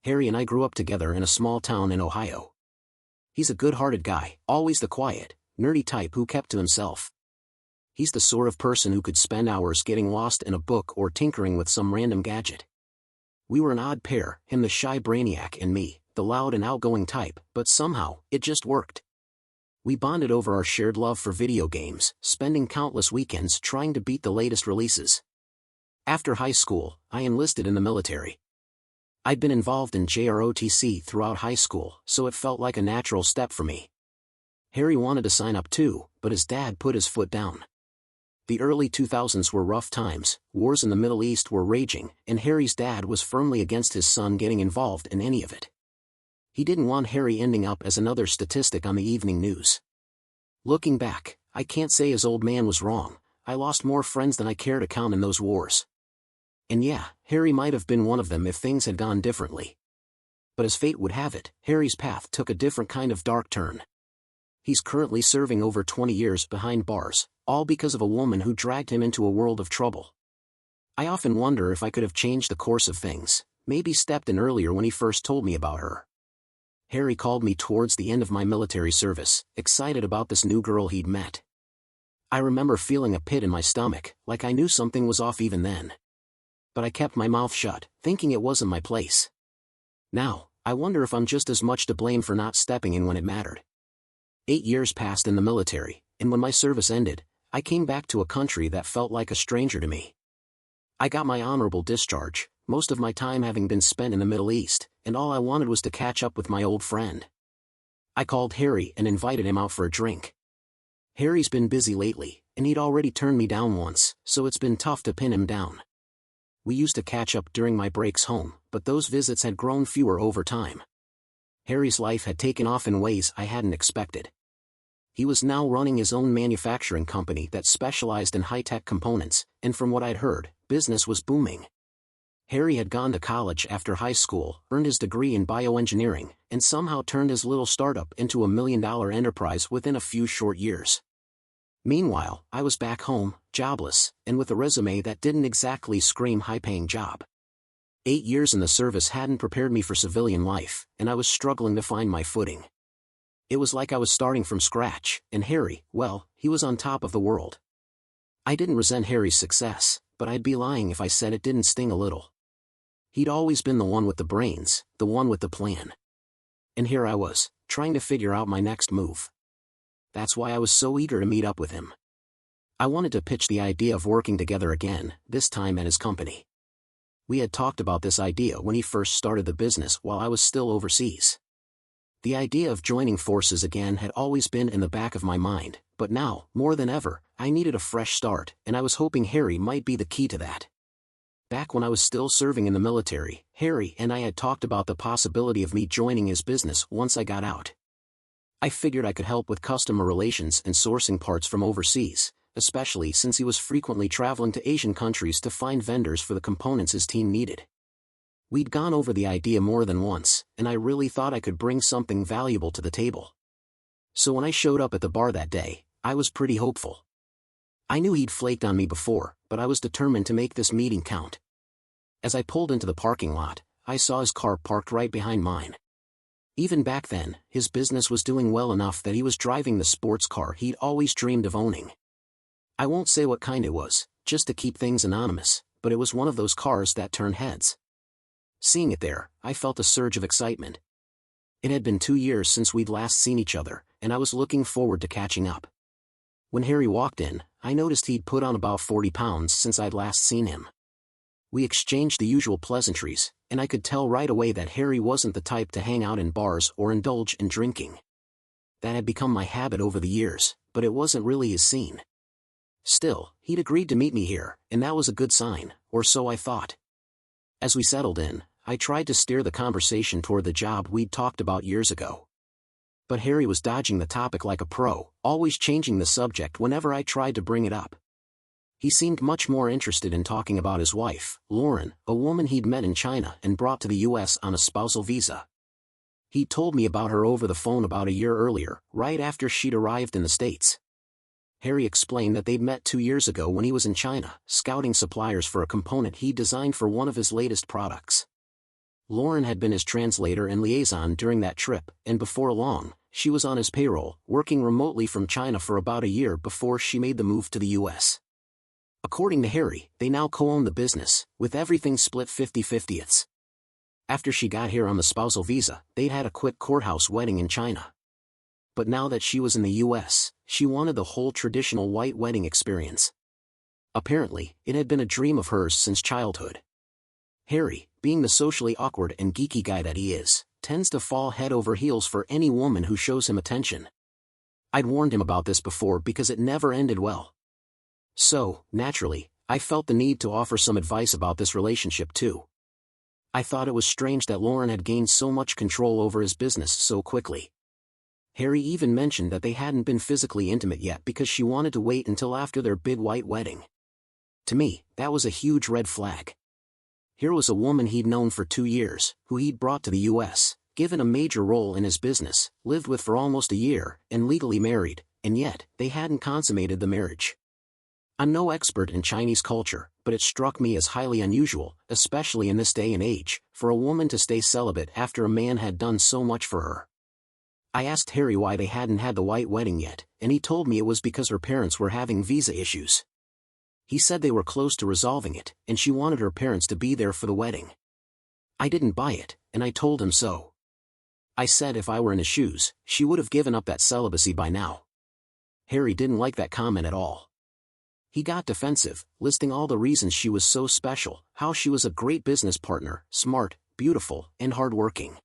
Harry and I grew up together in a small town in Ohio. He's a good-hearted guy, always the quiet, nerdy type who kept to himself. He's the sort of person who could spend hours getting lost in a book or tinkering with some random gadget. We were an odd pair, him the shy brainiac and me, the loud and outgoing type, but somehow, it just worked. We bonded over our shared love for video games, spending countless weekends trying to beat the latest releases. After high school, I enlisted in the military. I'd been involved in JROTC throughout high school, so it felt like a natural step for me. Harry wanted to sign up too, but his dad put his foot down. The early 2000s were rough times, wars in the Middle East were raging, and Harry's dad was firmly against his son getting involved in any of it. He didn't want Harry ending up as another statistic on the evening news. Looking back, I can't say his old man was wrong. I lost more friends than I care to count in those wars. And yeah, Harry might have been one of them if things had gone differently. But as fate would have it, Harry's path took a different kind of dark turn. He's currently serving over 20 years behind bars, all because of a woman who dragged him into a world of trouble. I often wonder if I could have changed the course of things, maybe stepped in earlier when he first told me about her. Harry called me towards the end of my military service, excited about this new girl he'd met. I remember feeling a pit in my stomach, like I knew something was off even then. But I kept my mouth shut, thinking it wasn't my place. Now, I wonder if I'm just as much to blame for not stepping in when it mattered. 8 years passed in the military, and when my service ended, I came back to a country that felt like a stranger to me. I got my honorable discharge, most of my time having been spent in the Middle East, and all I wanted was to catch up with my old friend. I called Harry and invited him out for a drink. Harry's been busy lately, and he'd already turned me down once, so it's been tough to pin him down. We used to catch up during my breaks home, but those visits had grown fewer over time. Harry's life had taken off in ways I hadn't expected. He was now running his own manufacturing company that specialized in high-tech components, and from what I'd heard, business was booming. Harry had gone to college after high school, earned his degree in bioengineering, and somehow turned his little startup into a million-dollar enterprise within a few short years. Meanwhile, I was back home, jobless, and with a resume that didn't exactly scream high-paying job. 8 years in the service hadn't prepared me for civilian life, and I was struggling to find my footing. It was like I was starting from scratch, and Harry, well, he was on top of the world. I didn't resent Harry's success, but I'd be lying if I said it didn't sting a little. He'd always been the one with the brains, the one with the plan. And here I was, trying to figure out my next move. That's why I was so eager to meet up with him. I wanted to pitch the idea of working together again, this time at his company. We had talked about this idea when he first started the business while I was still overseas. The idea of joining forces again had always been in the back of my mind, but now, more than ever, I needed a fresh start, and I was hoping Harry might be the key to that. Back when I was still serving in the military, Harry and I had talked about the possibility of me joining his business once I got out. I figured I could help with customer relations and sourcing parts from overseas, especially since he was frequently traveling to Asian countries to find vendors for the components his team needed. We'd gone over the idea more than once, and I really thought I could bring something valuable to the table. So when I showed up at the bar that day, I was pretty hopeful. I knew he'd flaked on me before, but I was determined to make this meeting count. As I pulled into the parking lot, I saw his car parked right behind mine. Even back then, his business was doing well enough that he was driving the sports car he'd always dreamed of owning. I won't say what kind it was, just to keep things anonymous, but it was one of those cars that turn heads. Seeing it there, I felt a surge of excitement. It had been 2 years since we'd last seen each other, and I was looking forward to catching up. When Harry walked in, I noticed he'd put on about 40 pounds since I'd last seen him. We exchanged the usual pleasantries, and I could tell right away that Harry wasn't the type to hang out in bars or indulge in drinking. That had become my habit over the years, but it wasn't really his scene. Still, he'd agreed to meet me here, and that was a good sign, or so I thought. As we settled in, I tried to steer the conversation toward the job we'd talked about years ago. But Harry was dodging the topic like a pro, always changing the subject whenever I tried to bring it up. He seemed much more interested in talking about his wife, Lauren, a woman he'd met in China and brought to the U.S. on a spousal visa. He'd told me about her over the phone about a year earlier, right after she'd arrived in the States. Harry explained that they'd met 2 years ago when he was in China, scouting suppliers for a component he'd designed for one of his latest products. Lauren had been his translator and liaison during that trip, and before long, she was on his payroll, working remotely from China for about a year before she made the move to the US. According to Harry, they now co-own the business, with everything split 50-50. After she got here on the spousal visa, they'd had a quick courthouse wedding in China. But now that she was in the US, she wanted the whole traditional white wedding experience. Apparently, it had been a dream of hers since childhood. Harry, being the socially awkward and geeky guy that he is, tends to fall head over heels for any woman who shows him attention. I'd warned him about this before because it never ended well. So, naturally, I felt the need to offer some advice about this relationship too. I thought it was strange that Lauren had gained so much control over his business so quickly. Harry even mentioned that they hadn't been physically intimate yet because she wanted to wait until after their big white wedding. To me, that was a huge red flag. Here was a woman he'd known for 2 years, who he'd brought to the US, given a major role in his business, lived with for almost a year, and legally married, and yet, they hadn't consummated the marriage. I'm no expert in Chinese culture, but it struck me as highly unusual, especially in this day and age, for a woman to stay celibate after a man had done so much for her. I asked Harry why they hadn't had the white wedding yet, and he told me it was because her parents were having visa issues. He said they were close to resolving it, and she wanted her parents to be there for the wedding. I didn't buy it, and I told him so. I said if I were in his shoes, she would have given up that celibacy by now. Harry didn't like that comment at all. He got defensive, listing all the reasons she was so special, how she was a great business partner, smart, beautiful, and hardworking.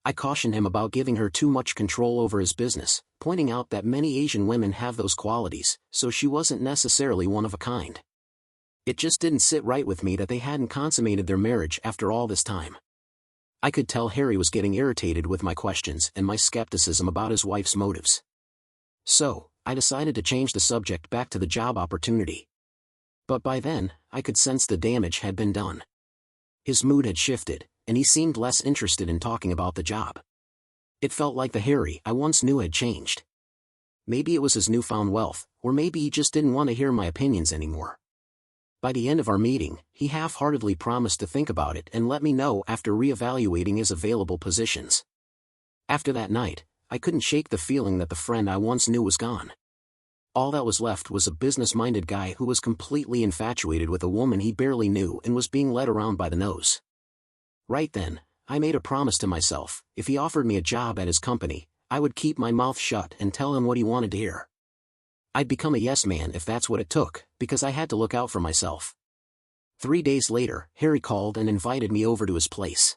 I cautioned him about giving her too much control over his business, pointing out that many Asian women have those qualities, so she wasn't necessarily one of a kind. It just didn't sit right with me that they hadn't consummated their marriage after all this time. I could tell Harry was getting irritated with my questions and my skepticism about his wife's motives. So, I decided to change the subject back to the job opportunity. But by then, I could sense the damage had been done. His mood had shifted, and he seemed less interested in talking about the job. It felt like the Harry I once knew had changed. Maybe it was his newfound wealth, or maybe he just didn't want to hear my opinions anymore. By the end of our meeting, he half-heartedly promised to think about it and let me know after reevaluating his available positions. After that night, I couldn't shake the feeling that the friend I once knew was gone. All that was left was a business-minded guy who was completely infatuated with a woman he barely knew and was being led around by the nose. Right then, I made a promise to myself, if he offered me a job at his company, I would keep my mouth shut and tell him what he wanted to hear. I'd become a yes man if that's what it took, because I had to look out for myself. 3 days later, Harry called and invited me over to his place.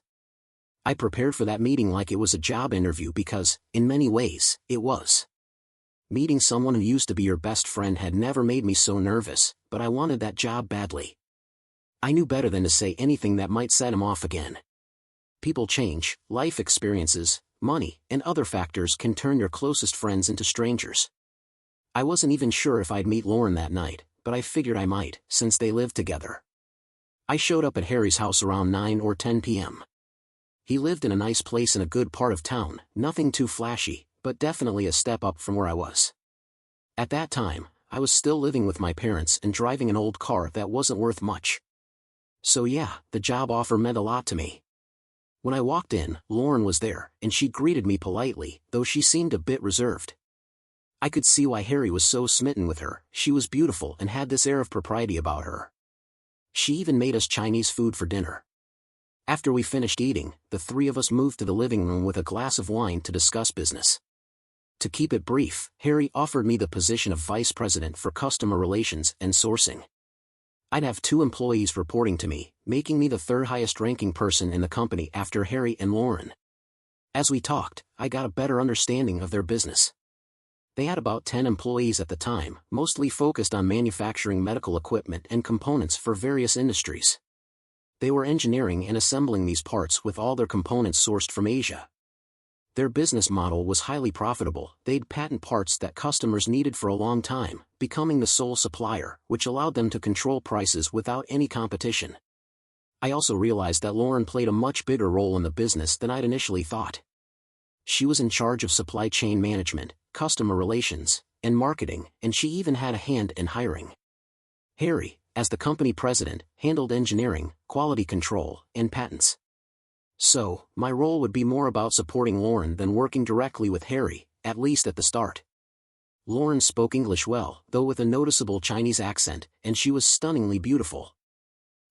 I prepared for that meeting like it was a job interview because, in many ways, it was. Meeting someone who used to be your best friend had never made me so nervous, but I wanted that job badly. I knew better than to say anything that might set him off again. People change, life experiences, money, and other factors can turn your closest friends into strangers. I wasn't even sure if I'd meet Lauren that night, but I figured I might, since they lived together. I showed up at Harry's house around 9 or 10 p.m. He lived in a nice place in a good part of town, nothing too flashy, but definitely a step up from where I was. At that time, I was still living with my parents and driving an old car that wasn't worth much. So yeah, the job offer meant a lot to me. When I walked in, Lauren was there, and she greeted me politely, though she seemed a bit reserved. I could see why Harry was so smitten with her. She was beautiful and had this air of propriety about her. She even made us Chinese food for dinner. After we finished eating, the three of us moved to the living room with a glass of wine to discuss business. To keep it brief, Harry offered me the position of vice president for customer relations and sourcing. I'd have 2 employees reporting to me, making me the 3rd highest ranking person in the company after Harry and Lauren. As we talked, I got a better understanding of their business. They had about 10 employees at the time, mostly focused on manufacturing medical equipment and components for various industries. They were engineering and assembling these parts with all their components sourced from Asia. Their business model was highly profitable. They'd patent parts that customers needed for a long time, becoming the sole supplier, which allowed them to control prices without any competition. I also realized that Lauren played a much bigger role in the business than I'd initially thought. She was in charge of supply chain management, customer relations, and marketing, and she even had a hand in hiring. Harry, as the company president, handled engineering, quality control, and patents. So, my role would be more about supporting Lauren than working directly with Harry, at least at the start. Lauren spoke English well, though with a noticeable Chinese accent, and she was stunningly beautiful.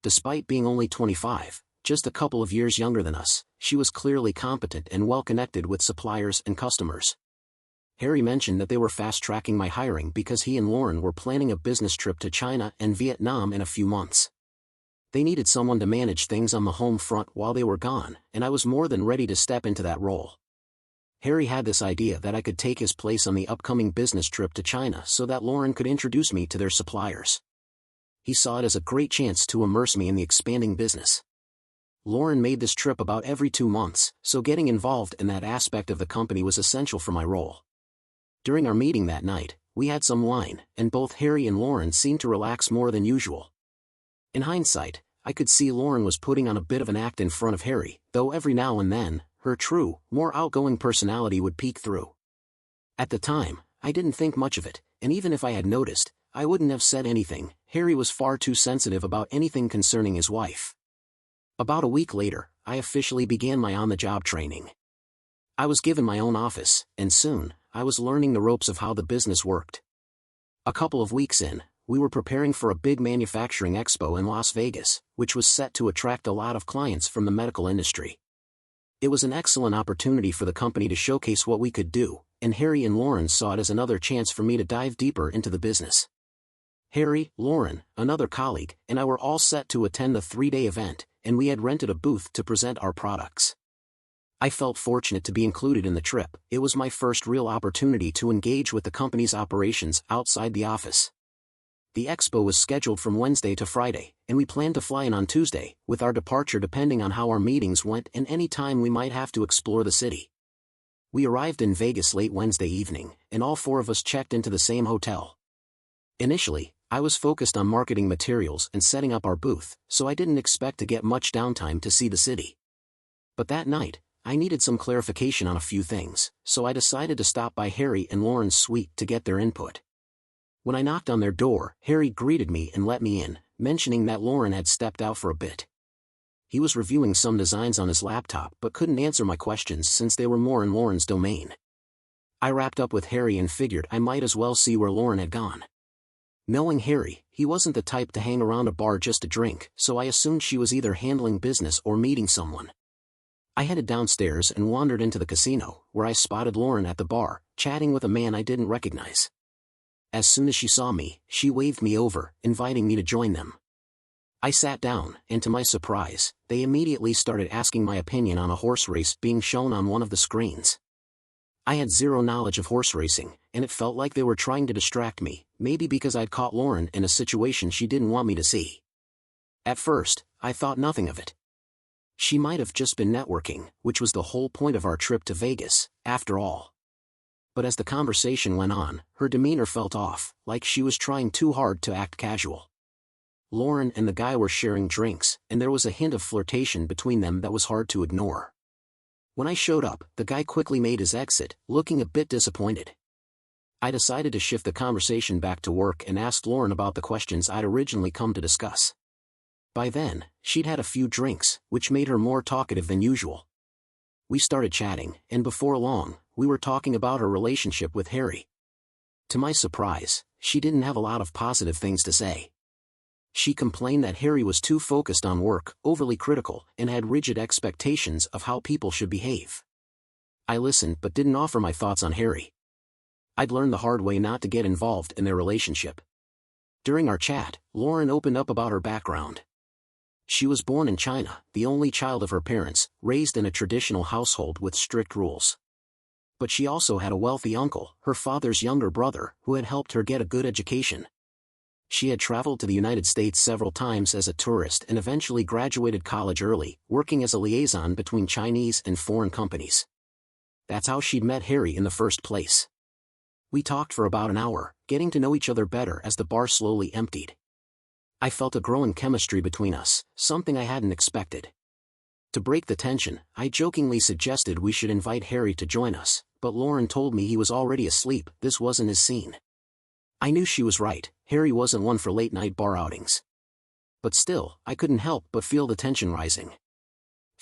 Despite being only 25, just a couple of years younger than us, she was clearly competent and well-connected with suppliers and customers. Harry mentioned that they were fast-tracking my hiring because he and Lauren were planning a business trip to China and Vietnam in a few months. They needed someone to manage things on the home front while they were gone, and I was more than ready to step into that role. Harry had this idea that I could take his place on the upcoming business trip to China so that Lauren could introduce me to their suppliers. He saw it as a great chance to immerse me in the expanding business. Lauren made this trip about every 2 months, so getting involved in that aspect of the company was essential for my role. During our meeting that night, we had some wine, and both Harry and Lauren seemed to relax more than usual. In hindsight, I could see Lauren was putting on a bit of an act in front of Harry, though every now and then, her true, more outgoing personality would peek through. At the time, I didn't think much of it, and even if I had noticed, I wouldn't have said anything. Harry was far too sensitive about anything concerning his wife. About a week later, I officially began my on-the-job training. I was given my own office, and soon, I was learning the ropes of how the business worked. A couple of weeks in, we were preparing for a big manufacturing expo in Las Vegas, which was set to attract a lot of clients from the medical industry. It was an excellent opportunity for the company to showcase what we could do, and Harry and Lauren saw it as another chance for me to dive deeper into the business. Harry, Lauren, another colleague, and I were all set to attend the 3-day event, and we had rented a booth to present our products. I felt fortunate to be included in the trip. It was my first real opportunity to engage with the company's operations outside the office. The expo was scheduled from Wednesday to Friday, and we planned to fly in on Tuesday, with our departure depending on how our meetings went and any time we might have to explore the city. We arrived in Vegas late Wednesday evening, and all 4 of us checked into the same hotel. Initially, I was focused on marketing materials and setting up our booth, so I didn't expect to get much downtime to see the city. But that night, I needed some clarification on a few things, so I decided to stop by Harry and Lauren's suite to get their input. When I knocked on their door, Harry greeted me and let me in, mentioning that Lauren had stepped out for a bit. He was reviewing some designs on his laptop but couldn't answer my questions since they were more in Lauren's domain. I wrapped up with Harry and figured I might as well see where Lauren had gone. Knowing Harry, he wasn't the type to hang around a bar just to drink, so I assumed she was either handling business or meeting someone. I headed downstairs and wandered into the casino, where I spotted Lauren at the bar, chatting with a man I didn't recognize. As soon as she saw me, she waved me over, inviting me to join them. I sat down, and to my surprise, they immediately started asking my opinion on a horse race being shown on one of the screens. I had zero knowledge of horse racing, and it felt like they were trying to distract me, maybe because I'd caught Lauren in a situation she didn't want me to see. At first, I thought nothing of it. She might have just been networking, which was the whole point of our trip to Vegas, after all. But as the conversation went on, her demeanor felt off, like she was trying too hard to act casual. Lauren and the guy were sharing drinks, and there was a hint of flirtation between them that was hard to ignore. When I showed up, the guy quickly made his exit, looking a bit disappointed. I decided to shift the conversation back to work and asked Lauren about the questions I'd originally come to discuss. By then, she'd had a few drinks, which made her more talkative than usual. We started chatting, and before long, we were talking about her relationship with Harry. To my surprise, she didn't have a lot of positive things to say. She complained that Harry was too focused on work, overly critical, and had rigid expectations of how people should behave. I listened but didn't offer my thoughts on Harry. I'd learned the hard way not to get involved in their relationship. During our chat, Lauren opened up about her background. She was born in China, the only child of her parents, raised in a traditional household with strict rules. But she also had a wealthy uncle, her father's younger brother, who had helped her get a good education. She had traveled to the United States several times as a tourist and eventually graduated college early, working as a liaison between Chinese and foreign companies. That's how she'd met Harry in the first place. We talked for about an hour, getting to know each other better as the bar slowly emptied. I felt a growing chemistry between us, something I hadn't expected. To break the tension, I jokingly suggested we should invite Harry to join us, but Lauren told me he was already asleep, this wasn't his scene. I knew she was right, Harry wasn't one for late-night bar outings. But still, I couldn't help but feel the tension rising.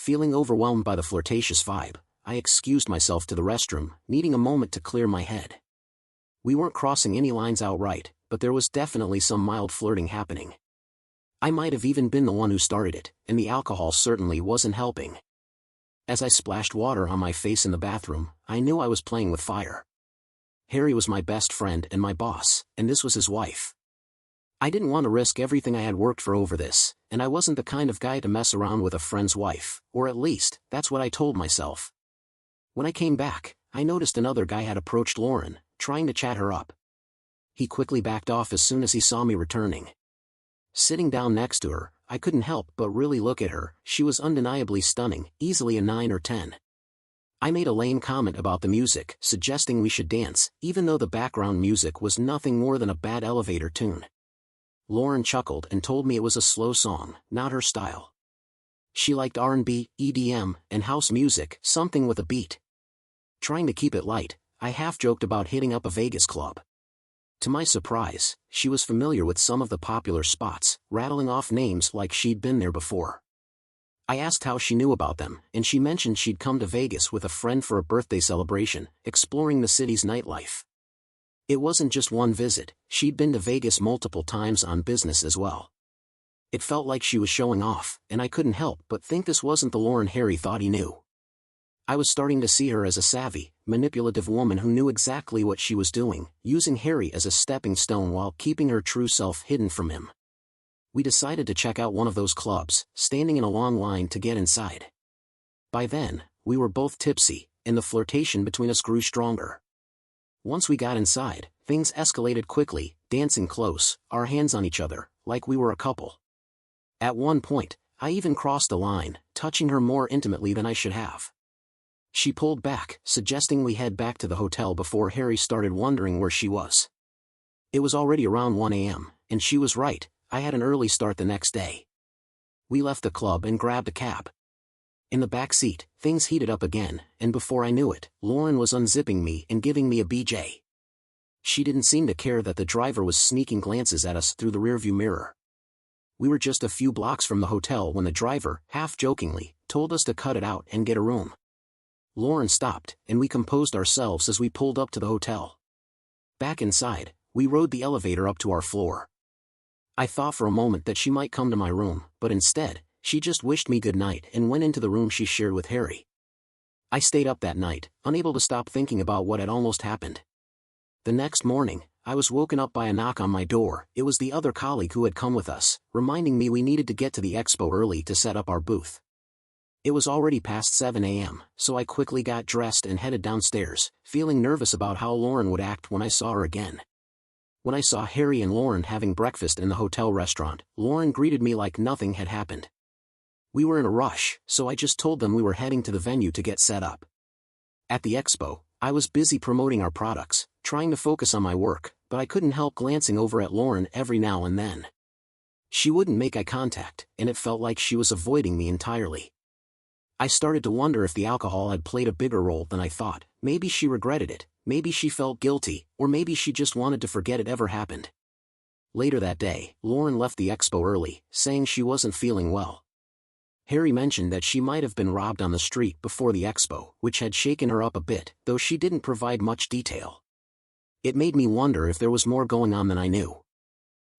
Feeling overwhelmed by the flirtatious vibe, I excused myself to the restroom, needing a moment to clear my head. We weren't crossing any lines outright, but there was definitely some mild flirting happening. I might have even been the one who started it, and the alcohol certainly wasn't helping. As I splashed water on my face in the bathroom, I knew I was playing with fire. Harry was my best friend and my boss, and this was his wife. I didn't want to risk everything I had worked for over this, and I wasn't the kind of guy to mess around with a friend's wife, or at least, that's what I told myself. When I came back, I noticed another guy had approached Lauren, trying to chat her up. He quickly backed off as soon as he saw me returning. Sitting down next to her, I couldn't help but really look at her. She was undeniably stunning, easily a 9 or 10. I made a lame comment about the music, suggesting we should dance, even though the background music was nothing more than a bad elevator tune. Lauren chuckled and told me it was a slow song, not her style. She liked R&B, EDM, and house music, something with a beat. Trying to keep it light, I half-joked about hitting up a Vegas club. To my surprise, she was familiar with some of the popular spots, rattling off names like she'd been there before. I asked how she knew about them, and she mentioned she'd come to Vegas with a friend for a birthday celebration, exploring the city's nightlife. It wasn't just one visit, she'd been to Vegas multiple times on business as well. It felt like she was showing off, and I couldn't help but think this wasn't the Lauren Harry thought he knew. I was starting to see her as a savvy, manipulative woman who knew exactly what she was doing, using Harry as a stepping stone while keeping her true self hidden from him. We decided to check out one of those clubs, standing in a long line to get inside. By then, we were both tipsy, and the flirtation between us grew stronger. Once we got inside, things escalated quickly, dancing close, our hands on each other, like we were a couple. At one point, I even crossed a line, touching her more intimately than I should have. She pulled back, suggesting we head back to the hotel before Harry started wondering where she was. It was already around 1 a.m., and she was right, I had an early start the next day. We left the club and grabbed a cab. In the back seat, things heated up again, and before I knew it, Lauren was unzipping me and giving me a BJ. She didn't seem to care that the driver was sneaking glances at us through the rearview mirror. We were just a few blocks from the hotel when the driver, half-jokingly, told us to cut it out and get a room. Lauren stopped, and we composed ourselves as we pulled up to the hotel. Back inside, we rode the elevator up to our floor. I thought for a moment that she might come to my room, but instead, she just wished me good night and went into the room she shared with Harry. I stayed up that night, unable to stop thinking about what had almost happened. The next morning, I was woken up by a knock on my door. It was the other colleague who had come with us, reminding me we needed to get to the expo early to set up our booth. It was already past 7 a.m., so I quickly got dressed and headed downstairs, feeling nervous about how Lauren would act when I saw her again. When I saw Harry and Lauren having breakfast in the hotel restaurant, Lauren greeted me like nothing had happened. We were in a rush, so I just told them we were heading to the venue to get set up. At the expo, I was busy promoting our products, trying to focus on my work, but I couldn't help glancing over at Lauren every now and then. She wouldn't make eye contact, and it felt like she was avoiding me entirely. I started to wonder if the alcohol had played a bigger role than I thought. Maybe she regretted it, maybe she felt guilty, or maybe she just wanted to forget it ever happened. Later that day, Lauren left the expo early, saying she wasn't feeling well. Harry mentioned that she might have been robbed on the street before the expo, which had shaken her up a bit, though she didn't provide much detail. It made me wonder if there was more going on than I knew.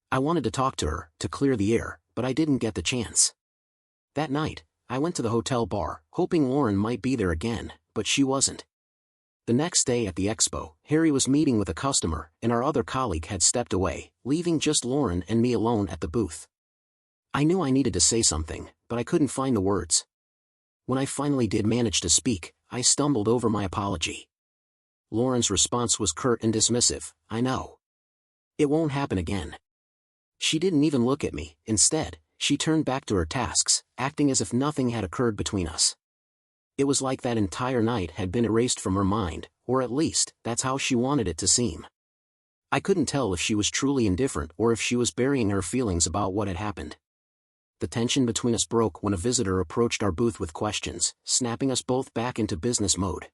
I wanted to talk to her, to clear the air, but I didn't get the chance. That night, I went to the hotel bar, hoping Lauren might be there again, but she wasn't. The next day at the expo, Harry was meeting with a customer, and our other colleague had stepped away, leaving just Lauren and me alone at the booth. I knew I needed to say something, but I couldn't find the words. When I finally did manage to speak, I stumbled over my apology. Lauren's response was curt and dismissive. "I know. It won't happen again." She didn't even look at me. Instead, she turned back to her tasks, acting as if nothing had occurred between us. It was like that entire night had been erased from her mind, or at least, that's how she wanted it to seem. I couldn't tell if she was truly indifferent or if she was burying her feelings about what had happened. The tension between us broke when a visitor approached our booth with questions, snapping us both back into business mode.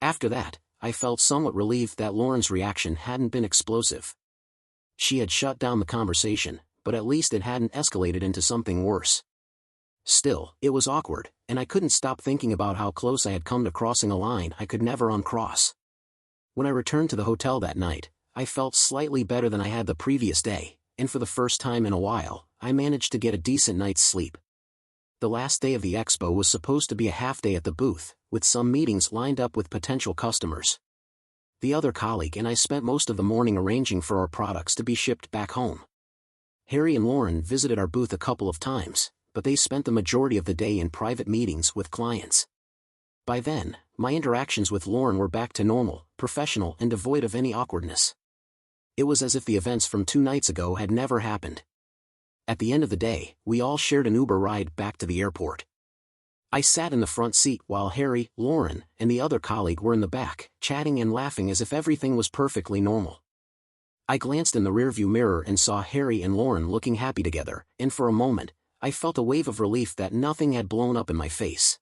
After that, I felt somewhat relieved that Lauren's reaction hadn't been explosive. She had shut down the conversation, but at least it hadn't escalated into something worse. Still, it was awkward, and I couldn't stop thinking about how close I had come to crossing a line I could never uncross. When I returned to the hotel that night, I felt slightly better than I had the previous day, and for the first time in a while, I managed to get a decent night's sleep. The last day of the expo was supposed to be a half-day at the booth, with some meetings lined up with potential customers. The other colleague and I spent most of the morning arranging for our products to be shipped back home. Harry and Lauren visited our booth a couple of times, but they spent the majority of the day in private meetings with clients. By then, my interactions with Lauren were back to normal, professional and devoid of any awkwardness. It was as if the events from 2 nights ago had never happened. At the end of the day, we all shared an Uber ride back to the airport. I sat in the front seat while Harry, Lauren, and the other colleague were in the back, chatting and laughing as if everything was perfectly normal. I glanced in the rearview mirror and saw Harry and Lauren looking happy together, and for a moment, I felt a wave of relief that nothing had blown up in my face.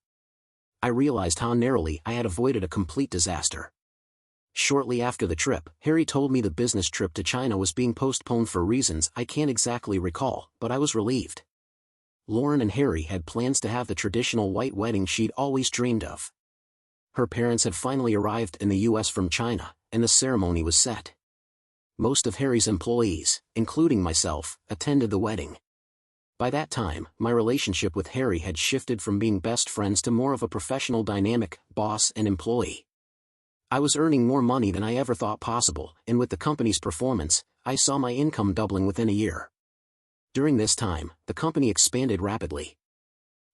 I realized how narrowly I had avoided a complete disaster. Shortly after the trip, Harry told me the business trip to China was being postponed for reasons I can't exactly recall, but I was relieved. Lauren and Harry had plans to have the traditional white wedding she'd always dreamed of. Her parents had finally arrived in the US from China, and the ceremony was set. Most of Harry's employees, including myself, attended the wedding. By that time, my relationship with Harry had shifted from being best friends to more of a professional dynamic, boss and employee. I was earning more money than I ever thought possible, and with the company's performance, I saw my income doubling within a year. During this time, the company expanded rapidly.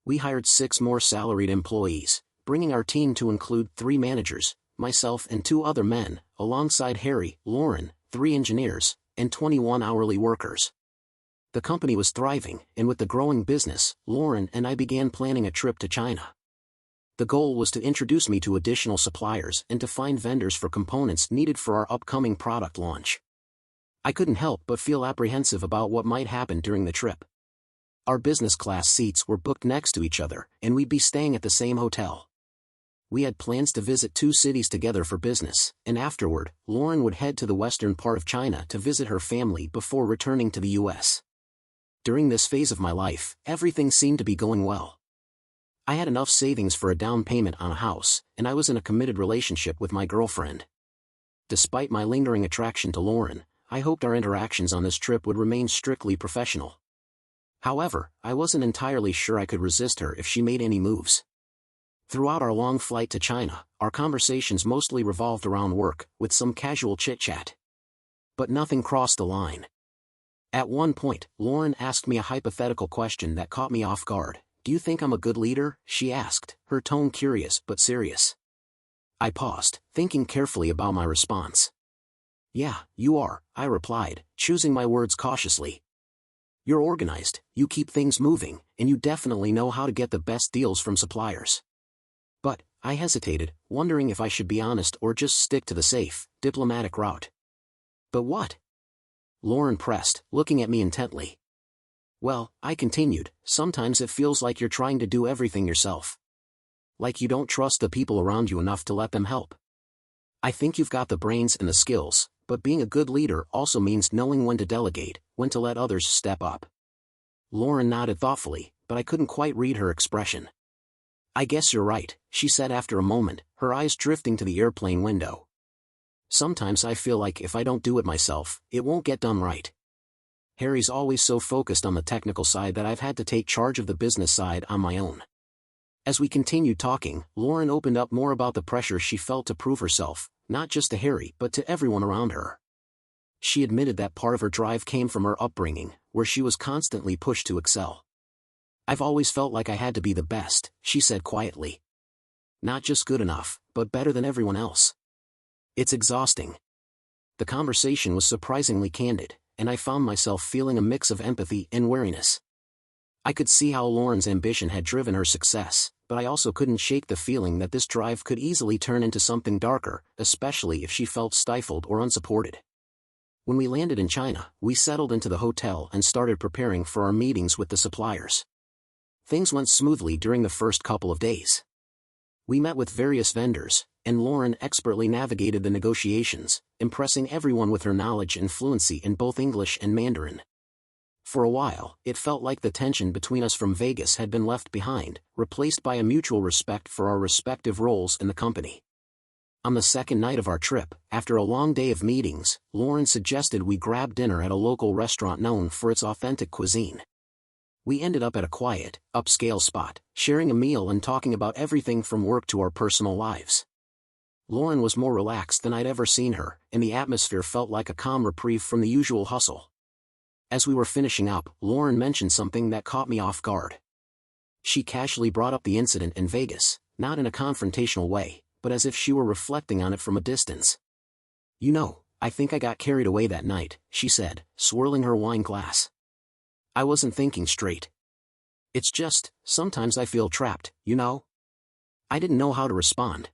We hired 6 more salaried employees, bringing our team to include 3 managers, myself and 2 other men, alongside Harry, Lauren, 3 engineers, and 21 hourly workers. The company was thriving, and with the growing business, Lauren and I began planning a trip to China. The goal was to introduce me to additional suppliers and to find vendors for components needed for our upcoming product launch. I couldn't help but feel apprehensive about what might happen during the trip. Our business class seats were booked next to each other, and we'd be staying at the same hotel. We had plans to visit 2 cities together for business, and afterward, Lauren would head to the western part of China to visit her family before returning to the US. During this phase of my life, everything seemed to be going well. I had enough savings for a down payment on a house, and I was in a committed relationship with my girlfriend. Despite my lingering attraction to Lauren, I hoped our interactions on this trip would remain strictly professional. However, I wasn't entirely sure I could resist her if she made any moves. Throughout our long flight to China, our conversations mostly revolved around work, with some casual chit-chat. But nothing crossed the line. At one point, Lauren asked me a hypothetical question that caught me off guard. "Do you think I'm a good leader?" she asked, her tone curious but serious. I paused, thinking carefully about my response. "Yeah, you are," I replied, choosing my words cautiously. "You're organized, you keep things moving, and you definitely know how to get the best deals from suppliers." But, I hesitated, wondering if I should be honest or just stick to the safe, diplomatic route. "But what?" Lauren pressed, looking at me intently. "Well," I continued, "sometimes it feels like you're trying to do everything yourself. Like you don't trust the people around you enough to let them help. I think you've got the brains and the skills, but being a good leader also means knowing when to delegate, when to let others step up." Lauren nodded thoughtfully, but I couldn't quite read her expression. "I guess you're right," she said after a moment, her eyes drifting to the airplane window. "Sometimes I feel like if I don't do it myself, it won't get done right. Harry's always so focused on the technical side that I've had to take charge of the business side on my own." As we continued talking, Lauren opened up more about the pressure she felt to prove herself, not just to Harry but to everyone around her. She admitted that part of her drive came from her upbringing, where she was constantly pushed to excel. "I've always felt like I had to be the best," she said quietly. "Not just good enough, but better than everyone else. It's exhausting." The conversation was surprisingly candid, and I found myself feeling a mix of empathy and wariness. I could see how Lauren's ambition had driven her success, but I also couldn't shake the feeling that this drive could easily turn into something darker, especially if she felt stifled or unsupported. When we landed in China, we settled into the hotel and started preparing for our meetings with the suppliers. Things went smoothly during the first couple of days. We met with various vendors, and Lauren expertly navigated the negotiations, impressing everyone with her knowledge and fluency in both English and Mandarin. For a while, it felt like the tension between us from Vegas had been left behind, replaced by a mutual respect for our respective roles in the company. On the second night of our trip, after a long day of meetings, Lauren suggested we grab dinner at a local restaurant known for its authentic cuisine. We ended up at a quiet, upscale spot, sharing a meal and talking about everything from work to our personal lives. Lauren was more relaxed than I'd ever seen her, and the atmosphere felt like a calm reprieve from the usual hustle. As we were finishing up, Lauren mentioned something that caught me off guard. She casually brought up the incident in Vegas, not in a confrontational way, but as if she were reflecting on it from a distance. "You know, I think I got carried away that night," she said, swirling her wine glass. "I wasn't thinking straight. It's just, sometimes I feel trapped, you know?" I didn't know how to respond.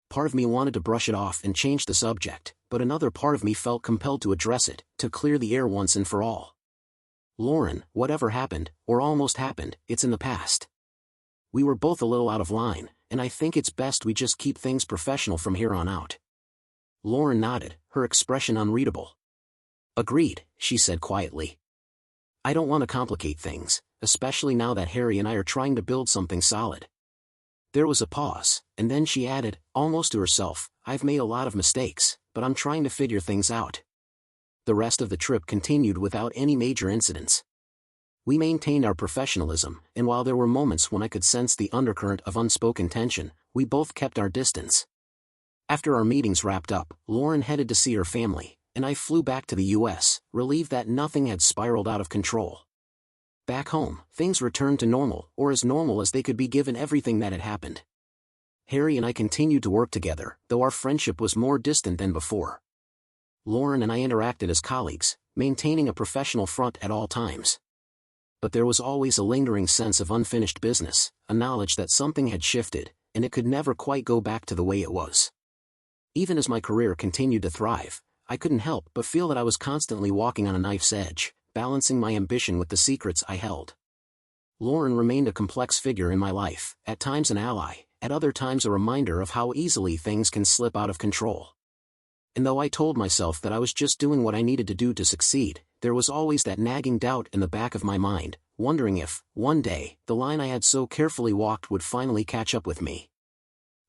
Part of me wanted to brush it off and change the subject, but another part of me felt compelled to address it, to clear the air once and for all. "Lauren, whatever happened, or almost happened, it's in the past. We were both a little out of line, and I think it's best we just keep things professional from here on out." Lauren nodded, her expression unreadable. "Agreed," she said quietly. "I don't want to complicate things, especially now that Harry and I are trying to build something solid." There was a pause, and then she added, almost to herself, "I've made a lot of mistakes, but I'm trying to figure things out." The rest of the trip continued without any major incidents. We maintained our professionalism, and while there were moments when I could sense the undercurrent of unspoken tension, we both kept our distance. After our meetings wrapped up, Lauren headed to see her family, and I flew back to the US, relieved that nothing had spiraled out of control. Back home, things returned to normal, or as normal as they could be given everything that had happened. Harry and I continued to work together, though our friendship was more distant than before. Lauren and I interacted as colleagues, maintaining a professional front at all times. But there was always a lingering sense of unfinished business, a knowledge that something had shifted, and it could never quite go back to the way it was. Even as my career continued to thrive, I couldn't help but feel that I was constantly walking on a knife's edge, balancing my ambition with the secrets I held. Lauren remained a complex figure in my life, at times an ally, at other times a reminder of how easily things can slip out of control. And though I told myself that I was just doing what I needed to do to succeed, there was always that nagging doubt in the back of my mind, wondering if, one day, the line I had so carefully walked would finally catch up with me.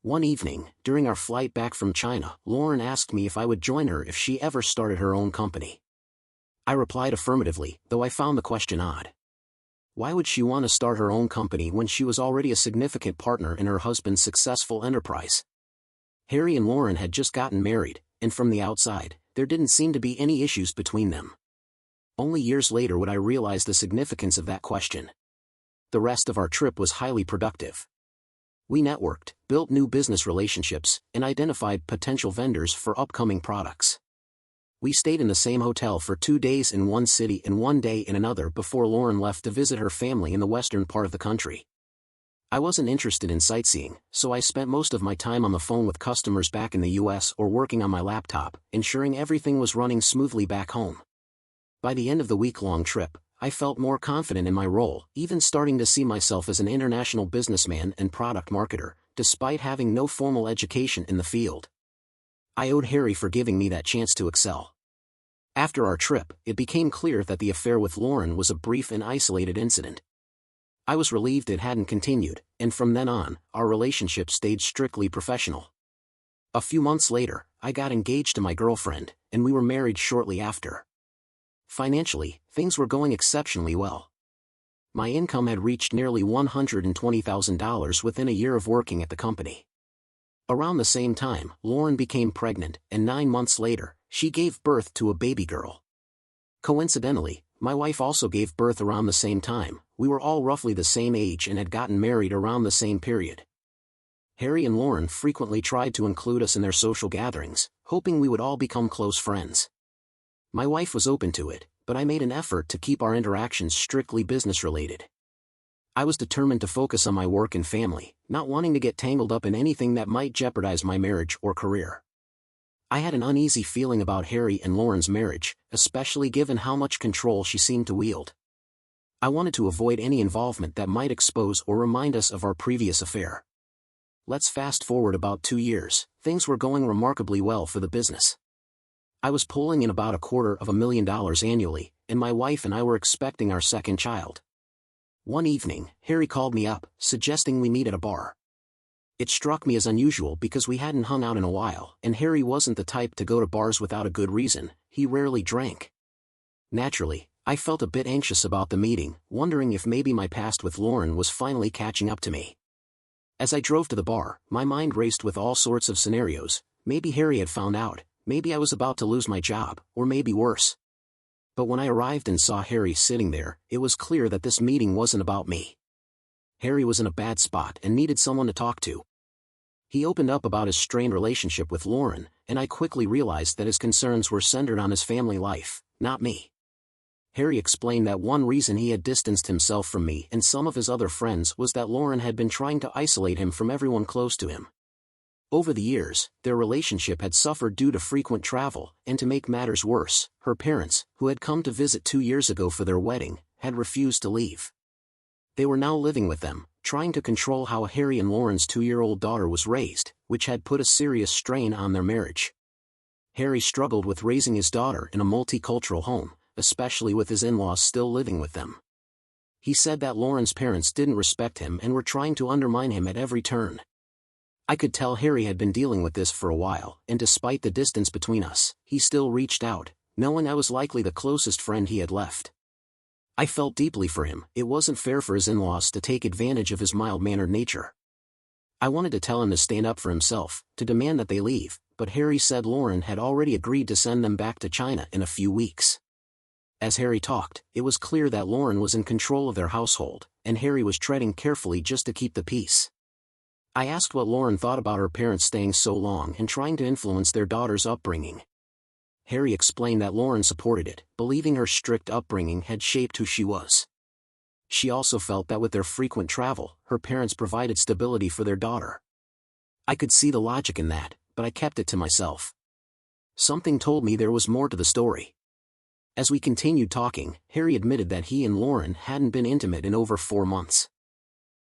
One evening, during our flight back from China, Lauren asked me if I would join her if she ever started her own company. I replied affirmatively, though I found the question odd. Why would she want to start her own company when she was already a significant partner in her husband's successful enterprise? Harry and Lauren had just gotten married, and from the outside, there didn't seem to be any issues between them. Only years later would I realize the significance of that question. The rest of our trip was highly productive. We networked, built new business relationships, and identified potential vendors for upcoming products. We stayed in the same hotel for 2 days in one city and 1 day in another before Lauren left to visit her family in the western part of the country. I wasn't interested in sightseeing, so I spent most of my time on the phone with customers back in the US or working on my laptop, ensuring everything was running smoothly back home. By the end of the week-long trip, I felt more confident in my role, even starting to see myself as an international businessman and product marketer, despite having no formal education in the field. I owed Harry for giving me that chance to excel. After our trip, it became clear that the affair with Lauren was a brief and isolated incident. I was relieved it hadn't continued, and from then on, our relationship stayed strictly professional. A few months later, I got engaged to my girlfriend, and we were married shortly after. Financially, things were going exceptionally well. My income had reached nearly $120,000 within a year of working at the company. Around the same time, Lauren became pregnant, and 9 months later, she gave birth to a baby girl. Coincidentally, my wife also gave birth around the same time. We were all roughly the same age and had gotten married around the same period. Harry and Lauren frequently tried to include us in their social gatherings, hoping we would all become close friends. My wife was open to it, but I made an effort to keep our interactions strictly business-related. I was determined to focus on my work and family, not wanting to get tangled up in anything that might jeopardize my marriage or career. I had an uneasy feeling about Harry and Lauren's marriage, especially given how much control she seemed to wield. I wanted to avoid any involvement that might expose or remind us of our previous affair. Let's fast forward about 2 years. Things were going remarkably well for the business. I was pulling in about $250,000 annually, and my wife and I were expecting our second child. One evening, Harry called me up, suggesting we meet at a bar. It struck me as unusual because we hadn't hung out in a while, and Harry wasn't the type to go to bars without a good reason. He rarely drank. Naturally, I felt a bit anxious about the meeting, wondering if maybe my past with Lauren was finally catching up to me. As I drove to the bar, my mind raced with all sorts of scenarios. Maybe Harry had found out, maybe I was about to lose my job, or maybe worse. But when I arrived and saw Harry sitting there, it was clear that this meeting wasn't about me. Harry was in a bad spot and needed someone to talk to. He opened up about his strained relationship with Lauren, and I quickly realized that his concerns were centered on his family life, not me. Harry explained that one reason he had distanced himself from me and some of his other friends was that Lauren had been trying to isolate him from everyone close to him. Over the years, their relationship had suffered due to frequent travel, and to make matters worse, her parents, who had come to visit 2 years ago for their wedding, had refused to leave. They were now living with them, trying to control how Harry and Lauren's 2-year-old daughter was raised, which had put a serious strain on their marriage. Harry struggled with raising his daughter in a multicultural home, especially with his in-laws still living with them. He said that Lauren's parents didn't respect him and were trying to undermine him at every turn. I could tell Harry had been dealing with this for a while, and despite the distance between us, he still reached out, knowing I was likely the closest friend he had left. I felt deeply for him. It wasn't fair for his in-laws to take advantage of his mild-mannered nature. I wanted to tell him to stand up for himself, to demand that they leave, but Harry said Lauren had already agreed to send them back to China in a few weeks. As Harry talked, it was clear that Lauren was in control of their household, and Harry was treading carefully just to keep the peace. I asked what Lauren thought about her parents staying so long and trying to influence their daughter's upbringing. Harry explained that Lauren supported it, believing her strict upbringing had shaped who she was. She also felt that with their frequent travel, her parents provided stability for their daughter. I could see the logic in that, but I kept it to myself. Something told me there was more to the story. As we continued talking, Harry admitted that he and Lauren hadn't been intimate in over 4 months.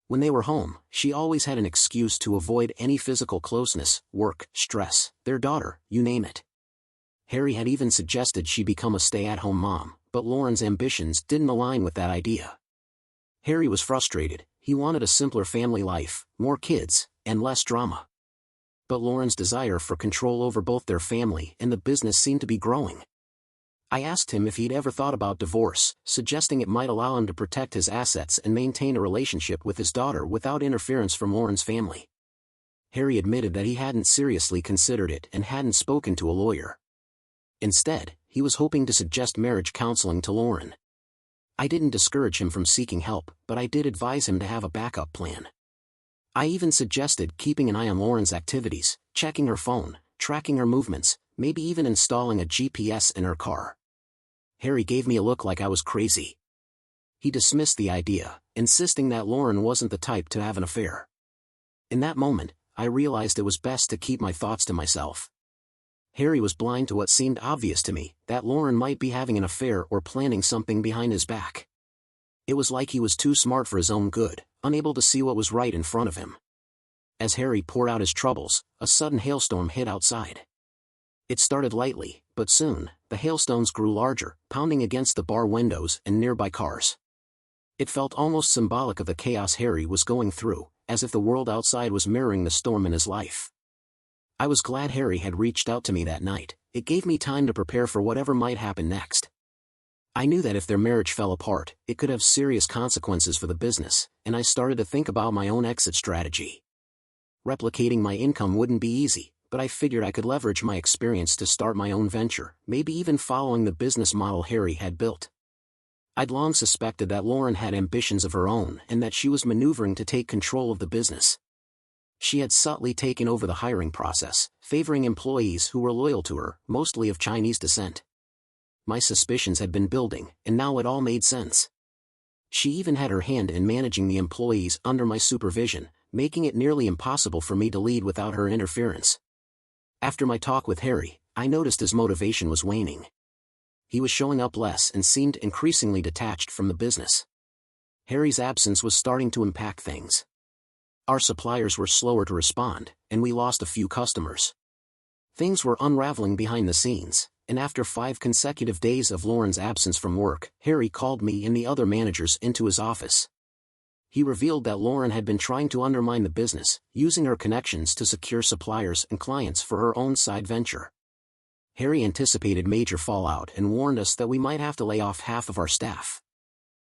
When they were home, she always had an excuse to avoid any physical closeness, work, stress, their daughter, you name it. Harry had even suggested she become a stay-at-home mom, but Lauren's ambitions didn't align with that idea. Harry was frustrated. He wanted a simpler family life, more kids, and less drama. But Lauren's desire for control over both their family and the business seemed to be growing. I asked him if he'd ever thought about divorce, suggesting it might allow him to protect his assets and maintain a relationship with his daughter without interference from Lauren's family. Harry admitted that he hadn't seriously considered it and hadn't spoken to a lawyer. Instead, he was hoping to suggest marriage counseling to Lauren. I didn't discourage him from seeking help, but I did advise him to have a backup plan. I even suggested keeping an eye on Lauren's activities, checking her phone, tracking her movements, maybe even installing a GPS in her car. Harry gave me a look like I was crazy. He dismissed the idea, insisting that Lauren wasn't the type to have an affair. In that moment, I realized it was best to keep my thoughts to myself. Harry was blind to what seemed obvious to me, that Lauren might be having an affair or planning something behind his back. It was like he was too smart for his own good, unable to see what was right in front of him. As Harry poured out his troubles, a sudden hailstorm hit outside. It started lightly, but soon, the hailstones grew larger, pounding against the bar windows and nearby cars. It felt almost symbolic of the chaos Harry was going through, as if the world outside was mirroring the storm in his life. I was glad Harry had reached out to me that night. It gave me time to prepare for whatever might happen next. I knew that if their marriage fell apart, it could have serious consequences for the business, and I started to think about my own exit strategy. Replicating my income wouldn't be easy, but I figured I could leverage my experience to start my own venture, maybe even following the business model Harry had built. I'd long suspected that Lauren had ambitions of her own and that she was maneuvering to take control of the business. She had subtly taken over the hiring process, favoring employees who were loyal to her, mostly of Chinese descent. My suspicions had been building, and now it all made sense. She even had her hand in managing the employees under my supervision, making it nearly impossible for me to lead without her interference. After my talk with Harry, I noticed his motivation was waning. He was showing up less and seemed increasingly detached from the business. Harry's absence was starting to impact things. Our suppliers were slower to respond, and we lost a few customers. Things were unraveling behind the scenes, and after 5 consecutive days of Lauren's absence from work, Harry called me and the other managers into his office. He revealed that Lauren had been trying to undermine the business, using her connections to secure suppliers and clients for her own side venture. Harry anticipated major fallout and warned us that we might have to lay off half of our staff.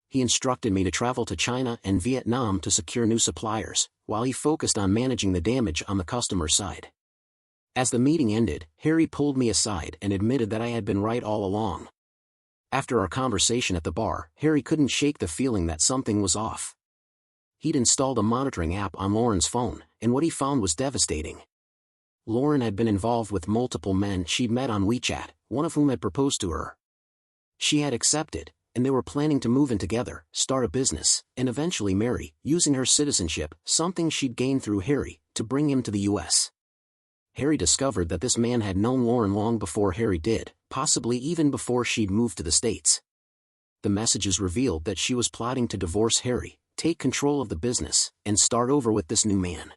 He instructed me to travel to China and Vietnam to secure new suppliers, while he focused on managing the damage on the customer side. As the meeting ended, Harry pulled me aside and admitted that I had been right all along. After our conversation at the bar, Harry couldn't shake the feeling that something was off. He'd installed a monitoring app on Lauren's phone, and what he found was devastating. Lauren had been involved with multiple men she'd met on WeChat, one of whom had proposed to her. She had accepted, and they were planning to move in together, start a business, and eventually marry, using her citizenship, something she'd gained through Harry, to bring him to the U.S. Harry discovered that this man had known Lauren long before Harry did, possibly even before she'd moved to the States. The messages revealed that she was plotting to divorce Harry, take control of the business, and start over with this new man.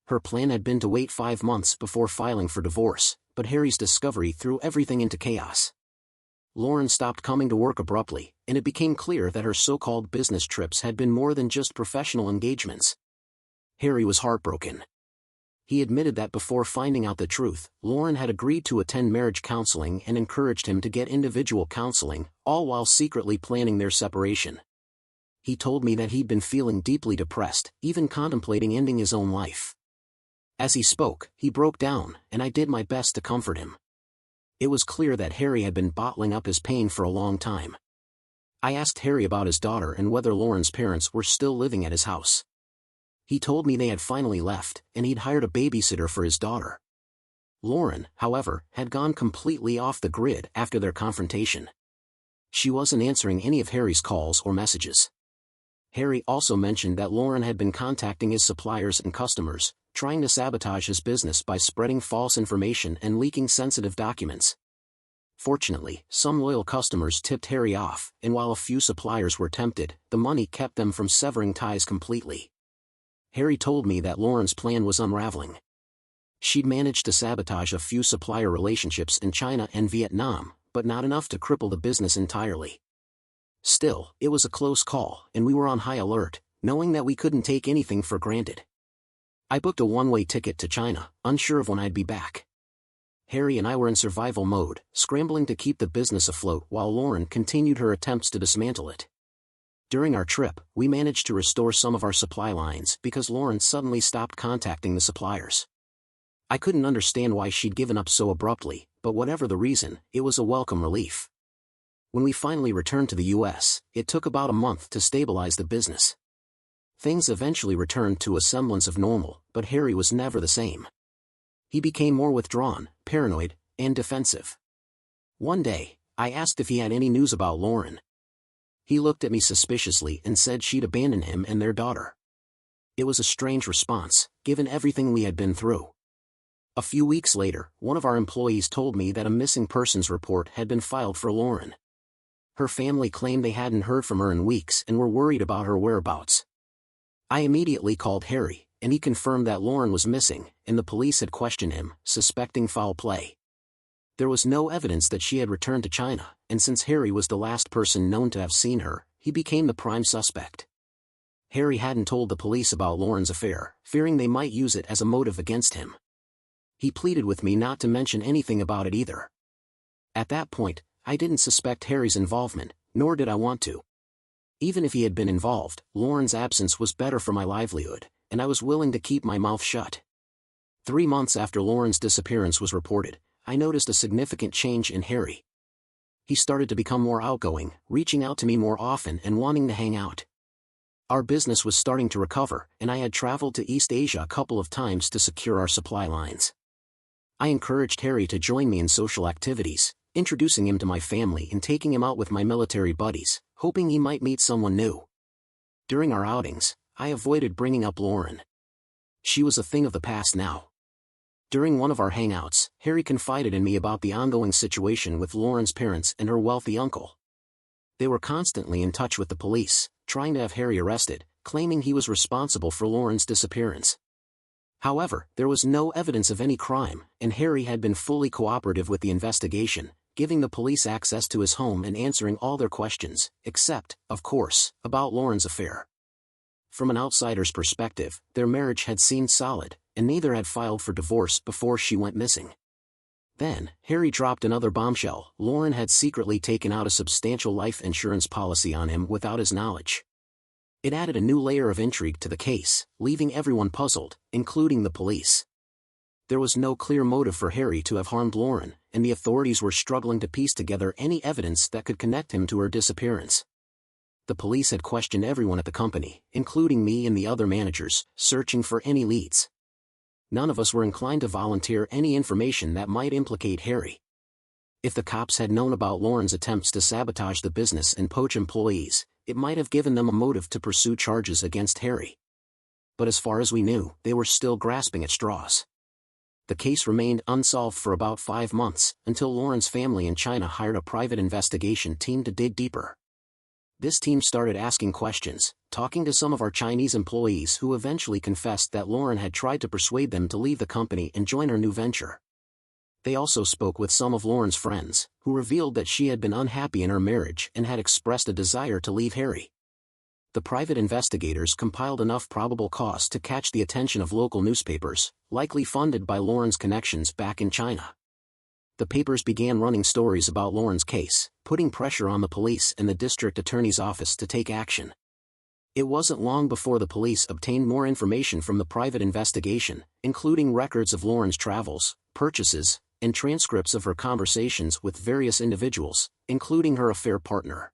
Her plan had been to wait 5 months before filing for divorce, but Harry's discovery threw everything into chaos. Lauren stopped coming to work abruptly, and it became clear that her so-called business trips had been more than just professional engagements. Harry was heartbroken. He admitted that before finding out the truth, Lauren had agreed to attend marriage counseling and encouraged him to get individual counseling, all while secretly planning their separation. He told me that he'd been feeling deeply depressed, even contemplating ending his own life. As he spoke, he broke down, and I did my best to comfort him. It was clear that Harry had been bottling up his pain for a long time. I asked Harry about his daughter and whether Lauren's parents were still living at his house. He told me they had finally left, and he'd hired a babysitter for his daughter. Lauren, however, had gone completely off the grid after their confrontation. She wasn't answering any of Harry's calls or messages. Harry also mentioned that Lauren had been contacting his suppliers and customers, trying to sabotage his business by spreading false information and leaking sensitive documents. Fortunately, some loyal customers tipped Harry off, and while a few suppliers were tempted, the money kept them from severing ties completely. Harry told me that Lauren's plan was unraveling. She'd managed to sabotage a few supplier relationships in China and Vietnam, but not enough to cripple the business entirely. Still, it was a close call, and we were on high alert, knowing that we couldn't take anything for granted. I booked a one-way ticket to China, unsure of when I'd be back. Harry and I were in survival mode, scrambling to keep the business afloat while Lauren continued her attempts to dismantle it. During our trip, we managed to restore some of our supply lines because Lauren suddenly stopped contacting the suppliers. I couldn't understand why she'd given up so abruptly, but whatever the reason, it was a welcome relief. When we finally returned to the U.S., it took about a month to stabilize the business. Things eventually returned to a semblance of normal, but Harry was never the same. He became more withdrawn, paranoid, and defensive. One day, I asked if he had any news about Lauren. He looked at me suspiciously and said she'd abandoned him and their daughter. It was a strange response, given everything we had been through. A few weeks later, one of our employees told me that a missing persons report had been filed for Lauren. Her family claimed they hadn't heard from her in weeks and were worried about her whereabouts. I immediately called Harry, and he confirmed that Lauren was missing, and the police had questioned him, suspecting foul play. There was no evidence that she had returned to China, and since Harry was the last person known to have seen her, he became the prime suspect. Harry hadn't told the police about Lauren's affair, fearing they might use it as a motive against him. He pleaded with me not to mention anything about it either. At that point, I didn't suspect Harry's involvement, nor did I want to. Even if he had been involved, Lauren's absence was better for my livelihood, and I was willing to keep my mouth shut. 3 months after Lauren's disappearance was reported, I noticed a significant change in Harry. He started to become more outgoing, reaching out to me more often and wanting to hang out. Our business was starting to recover, and I had traveled to East Asia a couple of times to secure our supply lines. I encouraged Harry to join me in social activities, introducing him to my family and taking him out with my military buddies, hoping he might meet someone new. During our outings, I avoided bringing up Lauren. She was a thing of the past now. During one of our hangouts, Harry confided in me about the ongoing situation with Lauren's parents and her wealthy uncle. They were constantly in touch with the police, trying to have Harry arrested, claiming he was responsible for Lauren's disappearance. However, there was no evidence of any crime, and Harry had been fully cooperative with the investigation, giving the police access to his home and answering all their questions, except, of course, about Lauren's affair. From an outsider's perspective, their marriage had seemed solid, and neither had filed for divorce before she went missing. Then, Harry dropped another bombshell. Lauren had secretly taken out a substantial life insurance policy on him without his knowledge. It added a new layer of intrigue to the case, leaving everyone puzzled, including the police. There was no clear motive for Harry to have harmed Lauren, and the authorities were struggling to piece together any evidence that could connect him to her disappearance. The police had questioned everyone at the company, including me and the other managers, searching for any leads. None of us were inclined to volunteer any information that might implicate Harry. If the cops had known about Lauren's attempts to sabotage the business and poach employees, it might have given them a motive to pursue charges against Harry. But as far as we knew, they were still grasping at straws. The case remained unsolved for about 5 months, until Lauren's family in China hired a private investigation team to dig deeper. This team started asking questions, talking to some of our Chinese employees who eventually confessed that Lauren had tried to persuade them to leave the company and join her new venture. They also spoke with some of Lauren's friends, who revealed that she had been unhappy in her marriage and had expressed a desire to leave Harry. The private investigators compiled enough probable cause to catch the attention of local newspapers, likely funded by Lauren's connections back in China. The papers began running stories about Lauren's case, putting pressure on the police and the district attorney's office to take action. It wasn't long before the police obtained more information from the private investigation, including records of Lauren's travels, purchases, and transcripts of her conversations with various individuals, including her affair partner.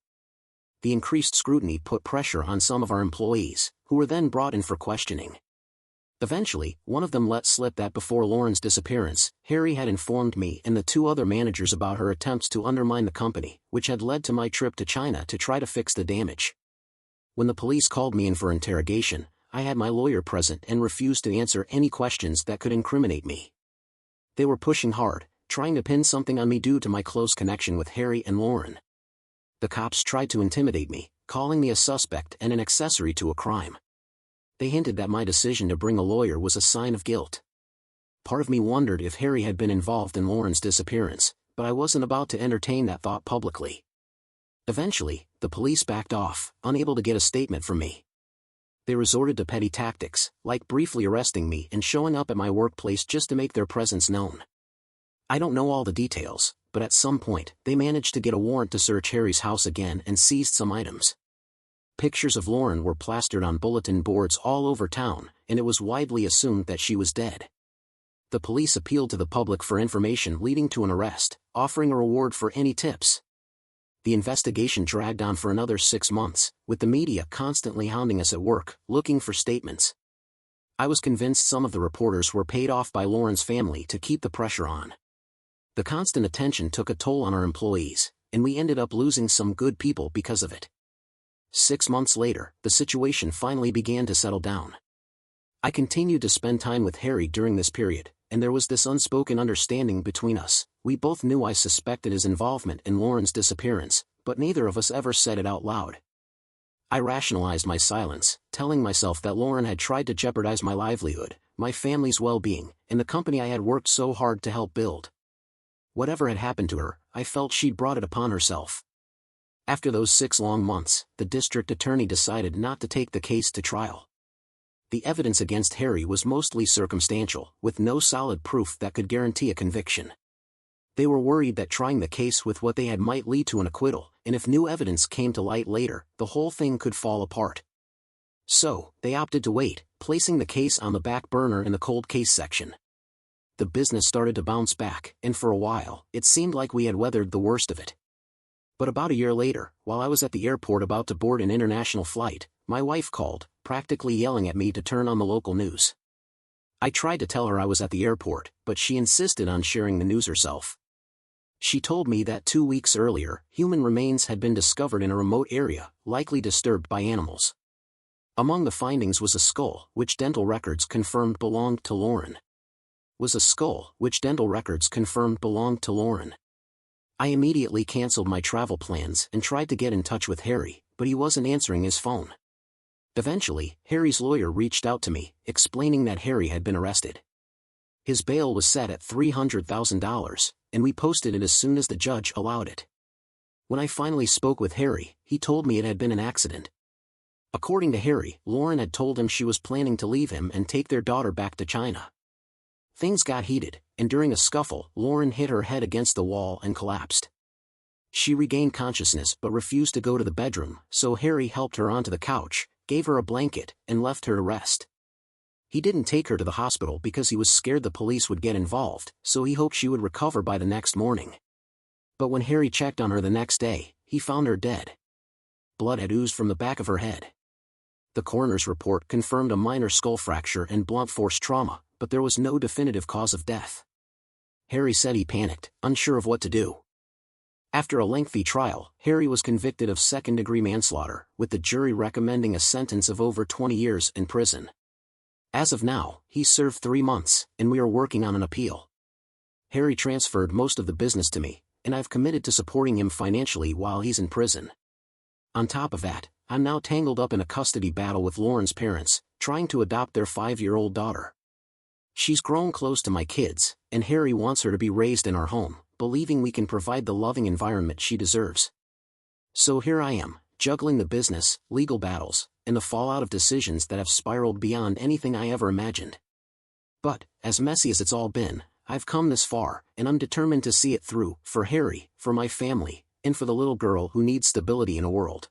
The increased scrutiny put pressure on some of our employees, who were then brought in for questioning. Eventually, one of them let slip that before Lauren's disappearance, Harry had informed me and the 2 other managers about her attempts to undermine the company, which had led to my trip to China to try to fix the damage. When the police called me in for interrogation, I had my lawyer present and refused to answer any questions that could incriminate me. They were pushing hard, trying to pin something on me due to my close connection with Harry and Lauren. The cops tried to intimidate me, calling me a suspect and an accessory to a crime. They hinted that my decision to bring a lawyer was a sign of guilt. Part of me wondered if Harry had been involved in Lauren's disappearance, but I wasn't about to entertain that thought publicly. Eventually, the police backed off, unable to get a statement from me. They resorted to petty tactics, like briefly arresting me and showing up at my workplace just to make their presence known. I don't know all the details, but at some point, they managed to get a warrant to search Harry's house again and seized some items. Pictures of Lauren were plastered on bulletin boards all over town, and it was widely assumed that she was dead. The police appealed to the public for information leading to an arrest, offering a reward for any tips. The investigation dragged on for another 6 months, with the media constantly hounding us at work, looking for statements. I was convinced some of the reporters were paid off by Lauren's family to keep the pressure on. The constant attention took a toll on our employees, and we ended up losing some good people because of it. 6 months later, the situation finally began to settle down. I continued to spend time with Harry during this period, and there was this unspoken understanding between us. We both knew I suspected his involvement in Lauren's disappearance, but neither of us ever said it out loud. I rationalized my silence, telling myself that Lauren had tried to jeopardize my livelihood, my family's well-being, and the company I had worked so hard to help build. Whatever had happened to her, I felt she'd brought it upon herself. After those 6 long months, the district attorney decided not to take the case to trial. The evidence against Harry was mostly circumstantial, with no solid proof that could guarantee a conviction. They were worried that trying the case with what they had might lead to an acquittal, and if new evidence came to light later, the whole thing could fall apart. So, they opted to wait, placing the case on the back burner in the cold case section. The business started to bounce back, and for a while, it seemed like we had weathered the worst of it. But about a year later, while I was at the airport about to board an international flight, my wife called, practically yelling at me to turn on the local news. I tried to tell her I was at the airport, but she insisted on sharing the news herself. She told me that 2 weeks earlier, human remains had been discovered in a remote area, likely disturbed by animals. Among the findings was a skull, which dental records confirmed belonged to Lauren. I immediately canceled my travel plans and tried to get in touch with Harry, but he wasn't answering his phone. Eventually, Harry's lawyer reached out to me, explaining that Harry had been arrested. His bail was set at $300,000, and we posted it as soon as the judge allowed it. When I finally spoke with Harry, he told me it had been an accident. According to Harry, Lauren had told him she was planning to leave him and take their daughter back to China. Things got heated, and during a scuffle, Lauren hit her head against the wall and collapsed. She regained consciousness but refused to go to the bedroom, so Harry helped her onto the couch, gave her a blanket, and left her to rest. He didn't take her to the hospital because he was scared the police would get involved, so he hoped she would recover by the next morning. But when Harry checked on her the next day, he found her dead. Blood had oozed from the back of her head. The coroner's report confirmed a minor skull fracture and blunt force trauma, but there was no definitive cause of death. Harry said he panicked, unsure of what to do. After a lengthy trial, Harry was convicted of second-degree manslaughter, with the jury recommending a sentence of over 20 years in prison. As of now, he's served 3 months, and we are working on an appeal. Harry transferred most of the business to me, and I've committed to supporting him financially while he's in prison. On top of that, I'm now tangled up in a custody battle with Lauren's parents, trying to adopt their 5-year-old daughter. She's grown close to my kids, and Harry wants her to be raised in our home, believing we can provide the loving environment she deserves. So here I am, juggling the business, legal battles, and the fallout of decisions that have spiraled beyond anything I ever imagined. But, as messy as it's all been, I've come this far, and I'm determined to see it through, for Harry, for my family, and for the little girl who needs stability in a world